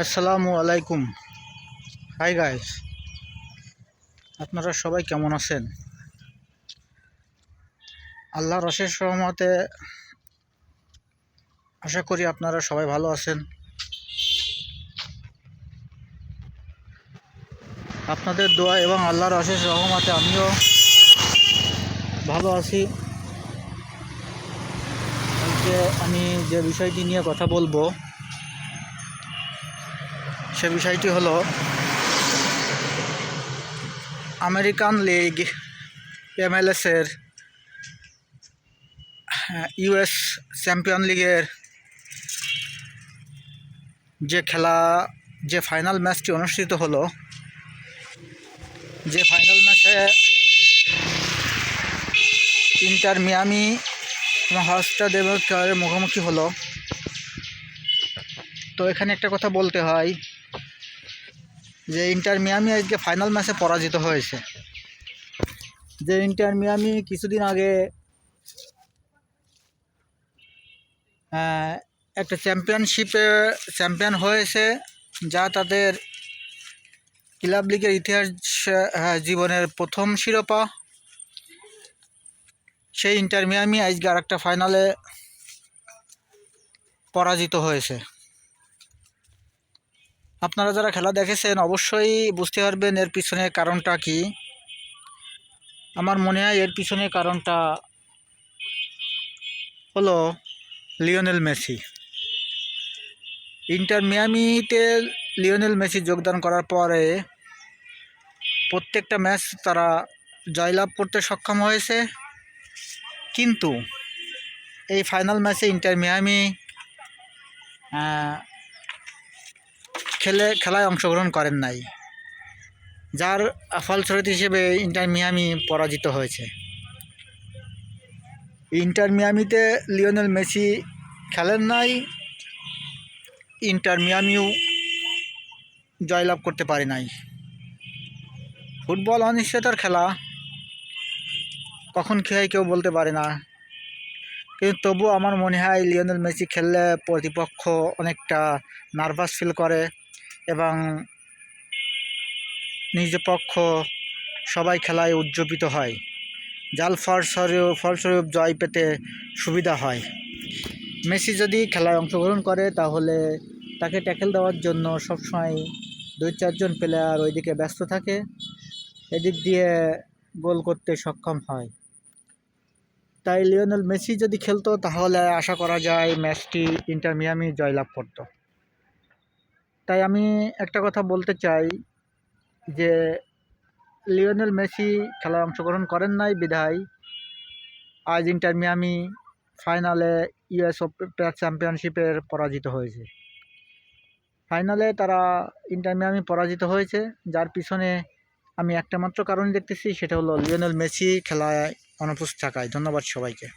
আসসালামু আলাইকুম। Hi guys, আপনারা সবাই কেমন আছেন? আল্লাহর অশেষ রহমতে আশা করি আপনারা সবাই ভালো আছেন। আপনাদের দোয়া এবং আল্লাহর অশেষ রহমতে আমিও ভালো আছি। আজকে আমি যে বিষয়টি নিয়ে কথা বলবো সে বিষয়টি হলো আমেরিকান লিগ MLS-এর US চ্যাম্পিয়ন লিগের যে ফাইনাল ম্যাচটি অনুষ্ঠিত হলো, যে ফাইনাল ম্যাচে ইন্টার মিয়ামি এবং হটস্টার মুখোমুখি হলো। তো এখানে একটা কথা বলতে হয় যে ইন্টার মিয়ামি আজকে ফাইনাল ম্যাচে পরাজিত হয়েছে। যে ইন্টার মিয়ামি কিছুদিন আগে একটা চ্যাম্পিয়ন হয়েছে, যা তাদের ক্লাব লিগের ইতিহাস জীবনের প্রথম শিরোপা। সেই ইন্টার মিয়ামি আজকে আরেকটা ফাইনালে পরাজিত হয়েছে। আপনারা যারা খেলা দেখেছেন অবশ্যই বুঝতে পারবেন এর পিছনে কারণটা কি। আমার মনে হয় এর পিছনে কারণটা হলো লিওনেল মেসি। ইন্টার মিয়ামিতে লিওনেল মেসি যোগদান করার পরে প্রত্যেকটা ম্যাচ তারা জয়লাভ করতে সক্ষম হয়েছে, কিন্তু এই ফাইনাল ম্যাচে ইন্টার মিয়ামি খেলায় অংশগ্রহণ করেন নাই, যার ফলশ্রুতি হিসেবে ইন্টার মিয়ামি পরাজিত হয়েছে। ইন্টার মিয়ামিতে লিওনেল মেসি খেলেন নাই, ইন্টার মিয়ামিও জয়লাভ করতে পারে নাই। ফুটবল অনিশ্চয়তার খেলা, কখন কী হয় কেউ বলতে পারে না, কিন্তু তবুও আমার মনে হয় লিওনেল মেসি খেললে প্রতিপক্ষ অনেকটা নার্ভাস ফিল করে এবং নিজ পক্ষ সবাই খেলায় উজ্জীবিত হয়, যার ফলস্বরূপ জয় পেতে সুবিধা হয়। মেসি যদি খেলায় অংশগ্রহণ করে তাহলে তাকে ট্যাকেল দেওয়ার জন্য সবসময় 2-4 জন প্লেয়ার ওইদিকে ব্যস্ত থাকে, এদিক দিয়ে গোল করতে সক্ষম হয়। তাই লিওনেল মেসি যদি খেলতো তাহলে আশা করা যায় ম্যাচটি ইন্টার মিয়ামি জয়লাভ করত। তাই আমি একটা কথা বলতে চাই যে লিওনেল মেসি খেলায় অংশগ্রহণ করেন নাই বিধায় আজ ইন্টার মিয়ামি ফাইনালে US চ্যাম্পিয়নশিপের পরাজিত হয়েছে। ফাইনালে তারা ইন্টার মিয়ামি পরাজিত হয়েছে, যার পিছনে আমি একটা মাত্র কারণ দেখতেছি, সেটা হলো লিওনেল মেসি খেলায় অনুপস্থিত থাকায়। ধন্যবাদ সবাইকে।